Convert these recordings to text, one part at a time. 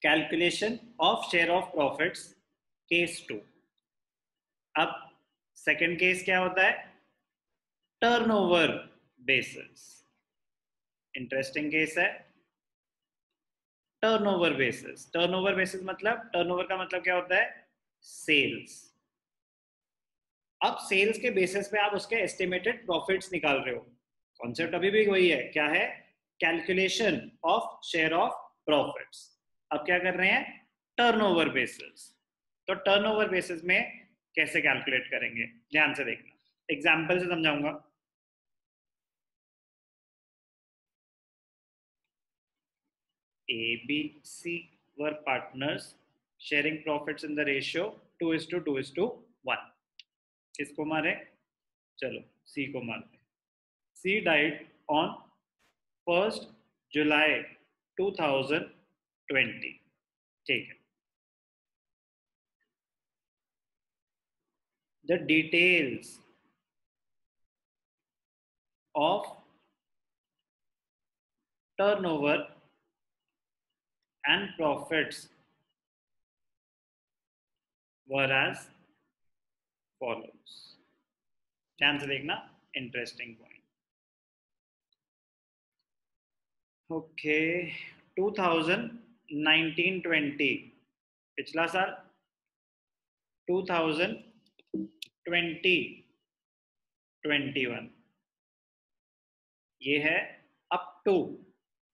Calculation of share of profits case 2। अब second case क्या होता है? Turnover basis. इंटरेस्टिंग केस है। Turnover basis. टर्नओवर बेसिस मतलब, टर्नओवर का मतलब क्या होता है? सेल्स। अब सेल्स के बेसिस पे आप उसके एस्टिमेटेड प्रॉफिट्स निकाल रहे हो। कॉन्सेप्ट अभी भी वही है, क्या है? Calculation of share of profits. अब क्या कर रहे हैं? Turnover basis. तो टर्नओवर बेसिस में कैसे कैलकुलेट करेंगे, ध्यान से देखना, एग्जांपल से समझाऊंगा। A, B, C were partners sharing profits in the ratio 2:2:1। किसको मारे? चलो C को मारते हैं। C died on 1st July 2020। ठीक है। The details of turnover and profits were as follows। ध्यान से देखना, इंटरेस्टिंग पॉइंट। ओके, 2019-20 पिछला साल, 2020-21 ये है up to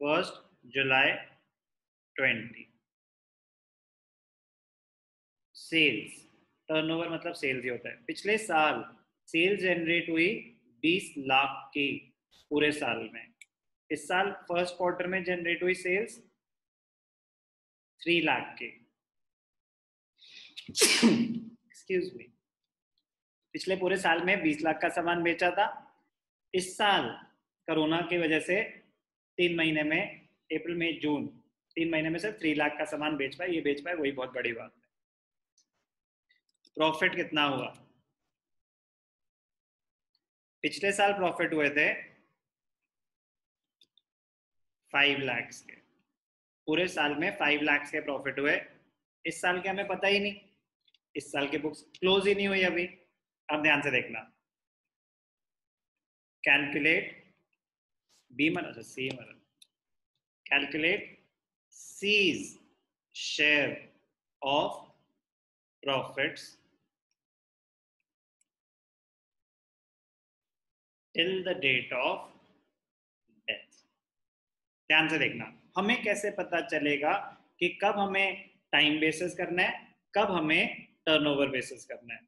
1st July 20। Sales, turnover मतलब सेल्स ही होता है। पिछले साल सेल्स जनरेट हुई 20 लाख की पूरे साल में। इस साल फर्स्ट क्वार्टर में जनरेट हुई सेल्स 3 लाख की। Excuse me. पिछले पूरे साल में 20 लाख का सामान बेचा था। इस साल कोरोना की वजह से 3 महीने में, अप्रैल मई जून, 3 महीने में सिर्फ 3 लाख का सामान बेच पाए। ये बेच पाए, वही बहुत बड़ी बात है। प्रॉफिट कितना हुआ? पिछले साल प्रॉफिट हुए थे 5 लाख के। पूरे साल में 5 लाख के प्रॉफिट हुए। इस साल के हमें पता ही नहीं, इस साल की बुक्स क्लोज ही नहीं हुई अभी। अब ध्यान से देखना, कैलकुलेट बी मतलब सी मतलब calculate ceased share of profits till the date of death. ध्यान से देखना, हमें कैसे पता चलेगा कि कब हमें टाइम बेसिस करना है, कब हमें टर्नओवर बेसिस करना है?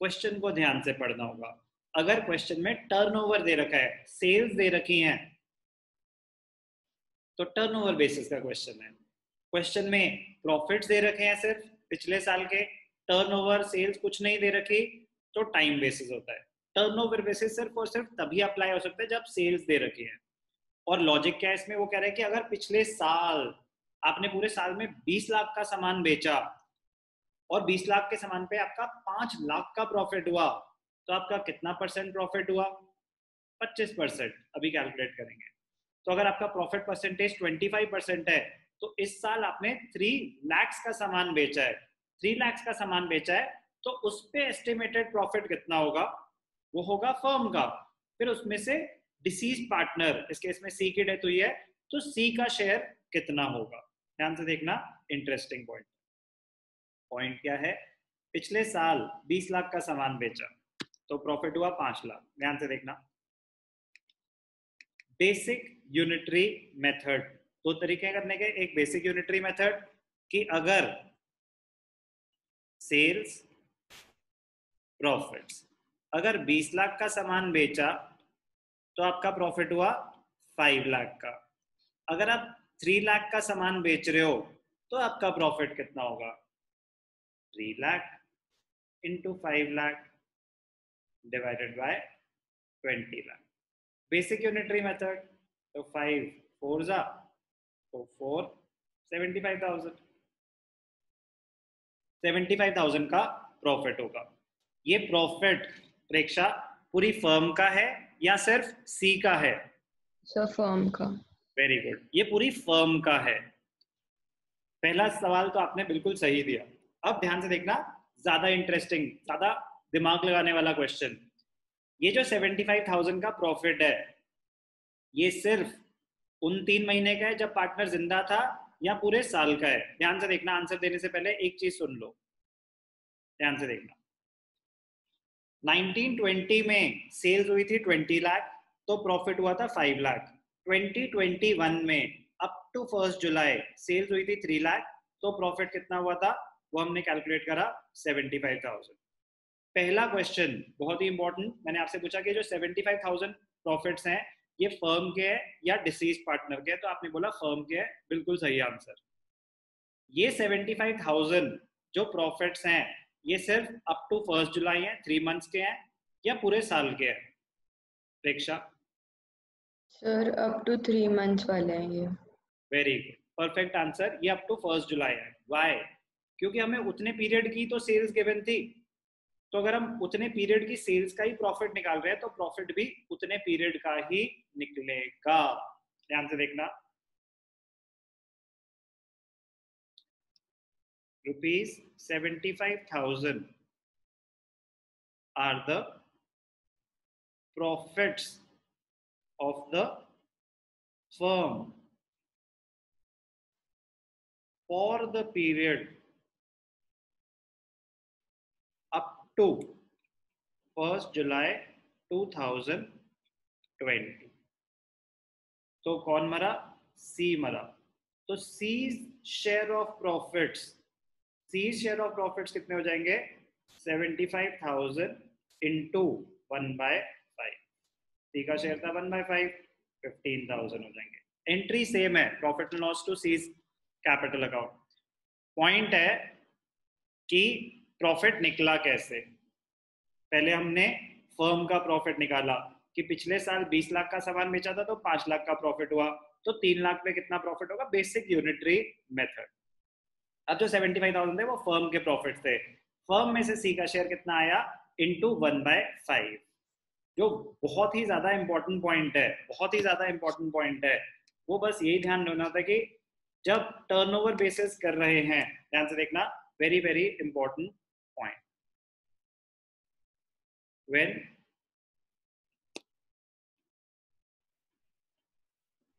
क्वेश्चन को ध्यान से पढ़ना होगा। अगर क्वेश्चन में टर्नओवर दे रखा है, सेल्स दे रखी हैं, तो टर्नओवर बेसिस का क्वेश्चन है। क्वेश्चन में प्रॉफिट्स दे रखे हैं सिर्फ पिछले साल के, टर्नओवर सेल्स कुछ नहीं दे रखी, तो टाइम बेसिस होता है। टर्नओवर बेसिस सिर्फ और सिर्फ तभी अप्लाई हो सकता है जब सेल्स दे रखी है। और लॉजिक क्या है इसमें? वो कह रहे हैं कि अगर पिछले साल आपने पूरे साल में 20 लाख का सामान बेचा और 20 लाख के सामान पे आपका 5 लाख का प्रॉफिट हुआ, तो आपका कितना परसेंट प्रॉफिट हुआ? 25%। अभी कैलकुलेट करेंगे। तो अगर आपका प्रॉफिट परसेंटेज 25% है, तो इस साल आपने 3 लाख का सामान बेचा है। 3 लाख का सामान बेचा है, तो उस पे एस्टिमेटेड प्रॉफिट कितना होगा? वो होगा फर्म का। फिर उसमें से डिसीज पार्टनर, इस केस में सी की डेथ हुई है, तो सी का शेयर कितना होगा? ध्यान से देखना, इंटरेस्टिंग पॉइंट। पॉइंट क्या है? पिछले साल 20 लाख का सामान बेचा तो प्रॉफिट हुआ 5 लाख। ध्यान से देखना, बेसिक यूनिटरी मेथड, 2 तरीके करने के। एक बेसिक यूनिटरी मेथड कि अगर सेल्स प्रॉफिट्स, अगर 20 लाख का सामान बेचा तो आपका प्रॉफिट हुआ 5 लाख का। अगर आप 3 लाख का सामान बेच रहे हो तो आपका प्रॉफिट कितना होगा? 3 lakh into 5 lakh divided by 20 lakh. Basic unitary method, तो 5 4 जा तो 4, 75,000। 75,000 का प्रॉफिट होगा। ये प्रॉफिट प्रेक्षा पूरी फर्म का है या सिर्फ सी का है? सर फर्म का। वेरी गुड, ये पूरी फर्म का है। पहला सवाल तो आपने बिल्कुल सही दिया। अब ध्यान से देखना, ज्यादा इंटरेस्टिंग, ज्यादा दिमाग लगाने वाला क्वेश्चन। ये जो 75,000 का प्रॉफिट है, ये सिर्फ उन 3 महीने का है जब पार्टनर जिंदा था, या पूरे साल का है? ध्यान से देखना, आंसर देने से पहले एक चीज सुन लो, ध्यान से देखना। 1920 में सेल्स हुई थी 20 लाख, तो प्रॉफिट हुआ था 5 लाख। 2021 में अप टू 1 जुलाई सेल्स हुई थी 3 लाख, तो प्रॉफिट कितना हुआ था वो हमने कैलकुलेट करा 75,000। पहला क्वेश्चन बहुत ही इंपॉर्टेंट, मैंने आपसे पूछा कि जो 75,000 प्रॉफिट्स हैं ये फर्म के हैं या डिसीज पार्टनर के हैं, तो आपने बोला फर्म के हैं, बिल्कुल सही आंसर। ये 75,000 जो प्रॉफिट्स हैं ये सिर्फ अप टू 1 जुलाई है, 3 मंथ्स के हैं, या पूरे साल के हैं प्रेक्षा? सर अप टू 3 मंथ्स वाले हैं ये। Very good, perfect answer. ये अप टू 1 जुलाई है। वाई? क्योंकि हमें उतने पीरियड की तो सेल्स गिवन थी, तो अगर हम उतने पीरियड की सेल्स का ही प्रॉफिट निकाल रहे हैं तो प्रॉफिट भी उतने पीरियड का ही निकलेगा। ध्यान से देखना, ₹75,000 are the profits of the firm for the period up to 1st July 2020। तो कौन मरा? सी मरा। तो C share of profits, C share of profits कितने हो जाएंगे? 75,000 इंटू 1/5। सी का शेयर था 1/5, 15,000 हो जाएंगे। एंट्री सेम है, profit and loss to ceased capital account. Point है कि प्रॉफिट निकला कैसे। पहले हमने फर्म का प्रॉफिट निकाला कि पिछले साल 20 लाख का सामान बेचा था तो 5 लाख का प्रॉफिट हुआ, तो 3 लाख पे कितना प्रॉफिट होगा? Basic unitary method. अब जो 75,000 थे वो फर्म के प्रॉफिट थे, फर्म में से सी का शेयर कितना आया? इंटू 1/5। जो बहुत ही ज्यादा इंपॉर्टेंट पॉइंट है, बहुत ही ज्यादा इंपॉर्टेंट पॉइंट है, वो बस यही ध्यान रखना था कि जब टर्नओवर बेसिस कर रहे हैं, ध्यान से देखना, very very important point, when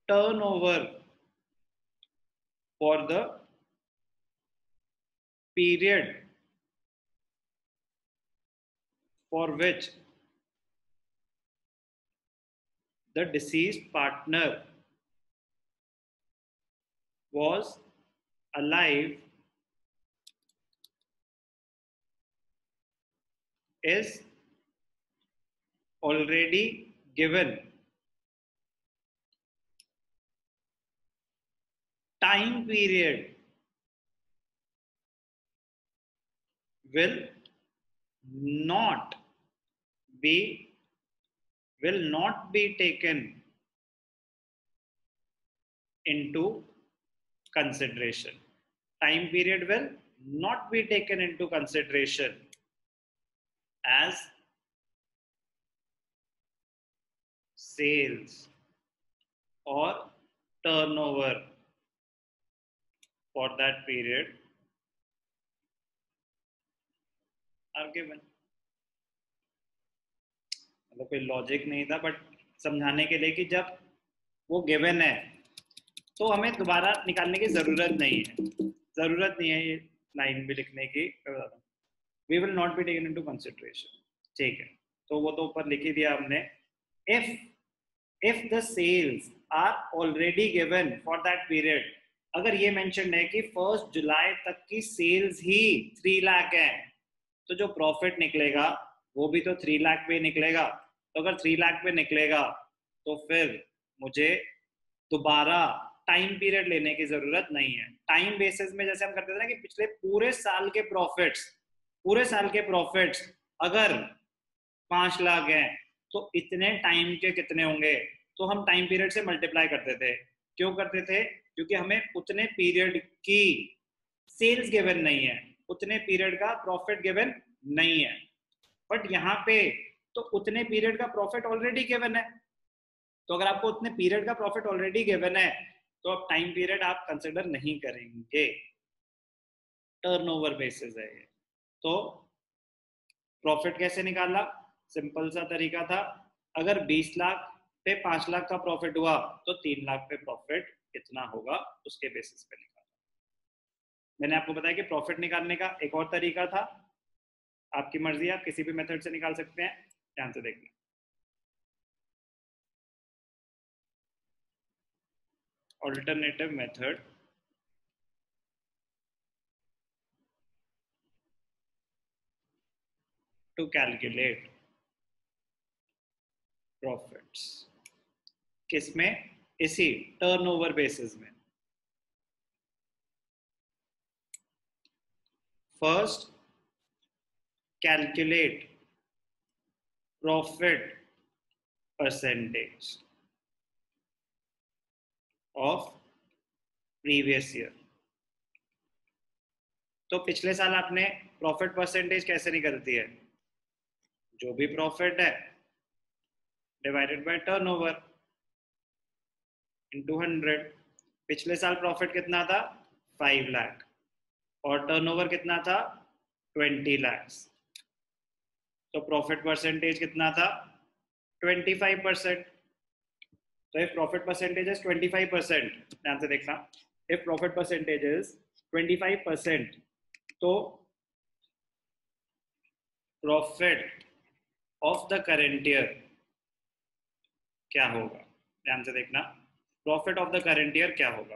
turnover for the period for which the deceased partner was alive is already given. Time period will not be taken into consideration. Time period will not be taken into consideration as sales or turnover for that period are given. मतलब कोई logic नहीं था, but समझाने के लिए कि जब वो गिवन है तो हमें दोबारा निकालने की जरूरत नहीं है ये लाइन भी लिखने की। We will not be taken into consideration, ठीक है, तो वो तो ऊपर लिख ही दिया हमने। If the sales are already given for that period, अगर ये मेंशन है कि 1 जुलाई तक की सेल्स ही 3 लाख है, तो जो प्रॉफिट निकलेगा वो भी तो 3 लाख पे निकलेगा। तो अगर 3 लाख पे निकलेगा तो फिर मुझे दोबारा टाइम पीरियड लेने की जरूरत नहीं है। टाइम बेसिस में जैसे हम करते थे ना कि पिछले पूरे साल के प्रॉफिट्स अगर 5 लाख हैं तो इतने टाइम के कितने होंगे, तो हम टाइम पीरियड से मल्टीप्लाई करते थे। क्यों करते थे? क्योंकि हमें उतने पीरियड की सेल्स गिवन नहीं है, उतने पीरियड का प्रॉफिट गिवन नहीं है। बट यहाँ पे तो उतने पीरियड का प्रॉफिट ऑलरेडी गिवन है, तो अगर आपको उतने पीरियड का प्रॉफिट ऑलरेडी गिवन है तो अब टाइम पीरियड आप कंसिडर नहीं करेंगे। टर्नओवर बेसिस है ये। तो प्रॉफिट कैसे निकाला? सिंपल सा तरीका था, अगर 20 लाख पे 5 लाख का प्रॉफिट हुआ तो 3 लाख पे प्रॉफिट कितना होगा उसके बेसिस पे निकाला। मैंने आपको बताया कि प्रॉफिट निकालने का एक और तरीका था, आपकी मर्जी, आप किसी भी मेथड से निकाल सकते हैं। ध्यान से देखिए, alternative method to calculate profits, किसमें? इसी टर्नओवर बेसिस में। First, calculate profit percentage of previous year. तो पिछले साल आपने प्रॉफिट परसेंटेज कैसे निकलती है? जो भी प्रॉफिट है डिवाइडेड बाय टर्नओवर इनटू 100। पिछले साल प्रॉफिट कितना था? 5 लाख, और टर्नओवर कितना था? 20 लाख। तो प्रॉफिट परसेंटेज कितना था? 25%। तो इफ प्रॉफिट परसेंटेज इज 25%, ध्यान से देखना, इफ प्रॉफिट परसेंटेज इज 25%, तो profit of the current year क्या होगा? ध्यान से देखना, profit of the current year क्या होगा?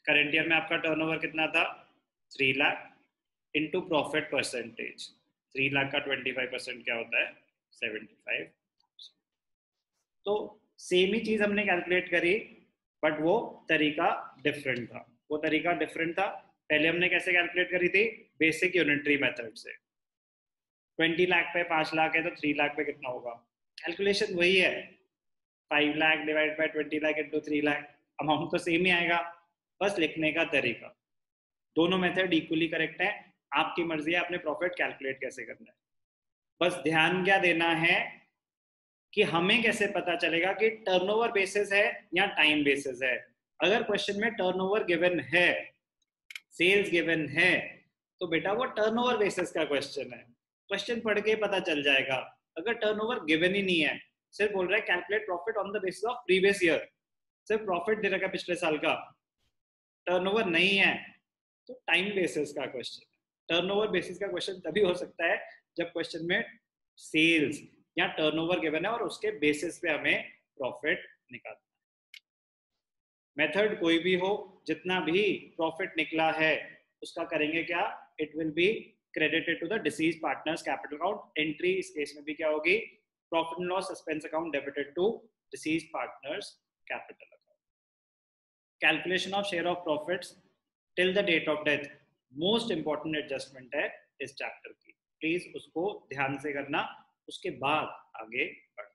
करेंट ईयर में आपका टर्नओवर कितना था? 3 lakh into profit percentage. 3 lakh का 25% क्या होता है? 75। तो सेम ही चीज हमने कैलकुलेट करी, बट वो तरीका डिफरेंट था। वो तरीका डिफरेंट था। पहले हमने कैसे कैलकुलेट करी थी? बेसिक यूनिटरी मेथड से। 20 लाख पे 5 लाख है तो 3 लाख पे कितना होगा? कैलकुलेशन वही है, 5 lakh divide by 20 lakh into 3 lakh, amount तो सेम ही आएगा, बस लिखने का तरीका। दोनों मेथड इक्वली करेक्ट है, आपकी मर्जी है आपने प्रॉफिट कैलकुलेट कैसे करना है। बस ध्यान क्या देना है कि हमें कैसे पता चलेगा कि टर्नओवर बेसिस है या टाइम बेसिस है। अगर क्वेश्चन में टर्नओवर गिवन है, सेल्स गिवन है, तो बेटा वो टर्नओवर बेसिस का क्वेश्चन है, क्वेश्चन पढ़ के पता चल जाएगा। अगर टर्नओवर गिवन ही नहीं है, सिर्फ बोल रहा है calculate profit on the basis of previous year, सिर्फ प्रॉफिट दे रखा है पिछले साल का, टर्नओवर नहीं है, तो टाइम बेसिस का क्वेश्चन। टर्नओवर बेसिस का क्वेश्चन तभी हो सकता है जब क्वेश्चन में सेल्स या टर्नओवर गिवन है और उसके बेसिस पे हमें प्रॉफिट निकालना है। मेथड कोई भी हो, जितना भी प्रॉफिट निकला है उसका करेंगे क्या? It will be credited to the deceased partner's capital account. Entry इस केस में भी क्या होगी? Profit and loss expense account debited to deceased partner's capital account. Calculation of share of profits till the date of death most important adjustment है इस chapter की, please उसको ध्यान से करना, उसके बाद आगे बढ़ना।